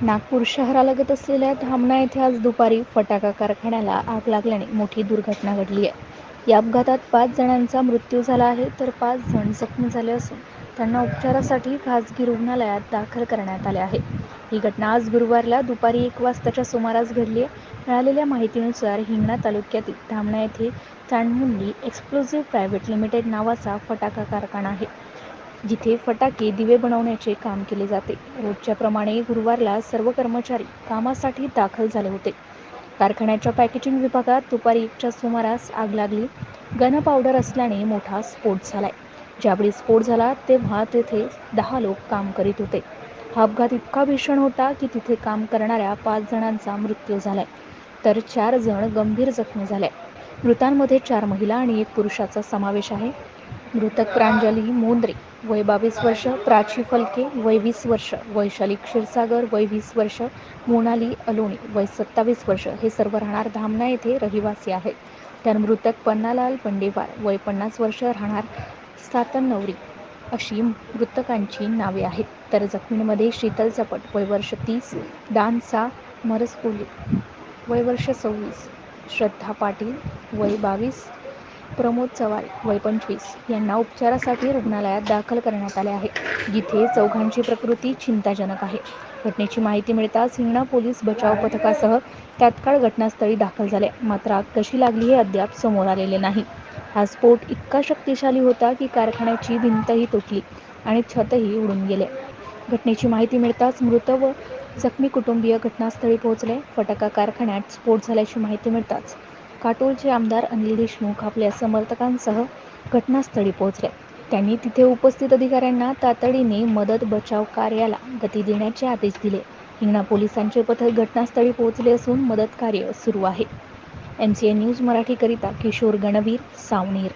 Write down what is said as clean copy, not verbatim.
नागपूर शहरालगत असलेल्या धामणा येथे आज दुपारी फटाका कारखान्याला आग लागल्याने मोठी दुर्घटना घडली आहे। या अपघातात 5 जणांचा मृत्यू झाला आहे तर 5 जण जखमी झाले असून त्यांना उपचारासाठी खासगी रुग्णालयात दाखल करण्यात आले आहे। ही घटना आज गुरुवारला दुपारी 1 वाजताच्या सुमारास घडली आहे। मिळालेल्या माहितीनुसार हिंगणा तालुक्यातील धामणा येथे चांदमुंडी एक्सप्लोझिव्ह प्रायव्हेट लिमिटेड नावाचा फटाका कारखाना आहे, जिथे फटाके दिवे बनवण्याचे काम केले जाते। रोजच्या प्रमाणे गुरुवारला सर्व कर्मचारी कामासाठी दाखल झाले होते। कारखान्याच्या पॅकेजिंग विभागात दुपारी 1च्या सुमारास आग लागली। गन पावडर असल्याने मोठा स्फोट झालाय। ज्यावेळी स्फोट झाला तेव्हा तेथे 10 लोक काम करीत होते। हा अपघात इतका भीषण होता की तिथे काम करणाऱ्या 5 जणांचा मृत्यू झालाय तर 4 जण गंभीर जखमी झाले। मृतांमध्ये 4 महिला आणि 1 पुरुषाचा समावेश आहे। मृतक प्रांजली मोंद्रे वय 22 वर्ष, प्राची फलके वय 20 वर्ष, वैशाली क्षीरसागर वय 20 वर्ष, मोनाली अलोणी वय 27 वर्ष हे सर्व राहणार धामणा येथे रहिवासी आहेत। तर मृतक पन्नालाल बंडेवार वय 50 वर्ष राहणार सातनवरी अशी मृतकांची नावे आहेत। तर जखमींमध्ये शीतल चपट वय वर्ष 30, डान्सा मरसकोली वय वर्ष 26, श्रद्धा पाटील वय 22, प्रमोद चव्हाण वय 25 यांना उपचारासाठी रुग्णालयात दाखल करण्यात आले आहे, जिथे चौघांची प्रकृती चिंताजनक आहे। घटनेची माहिती मिळताच हिंगणा पोलीस बचाव पथकासह तात्काळ घटनास्थळी दाखल झाले, मात्र आग कशी लागली हे अद्याप समोर आलेले नाही। हा स्फोट इतका शक्तिशाली होता की कारखान्याची भिंतही तुटली आणि छतही उडून गेले। घटनेची माहिती मिळताच मृत व जखमी कुटुंबीय घटनास्थळी पोहोचले। फटाका कारखान्यात स्फोट झाल्याची माहिती मिळताच काटोलचे आमदार अनिल देशमुख आपल्या समर्थकांसह घटनास्थळी पोहोचले। त्यांनी तिथे उपस्थित अधिकाऱ्यांना तातडीने मदत बचाव कार्याला गती देण्याचे आदेश दिले। हिंगणा पोलिसांचे पथक घटनास्थळी पोहोचले असून मदत कार्य सुरू आहे। MCN न्यूज मराठीकरिता किशोर गणवीर, सावनेर।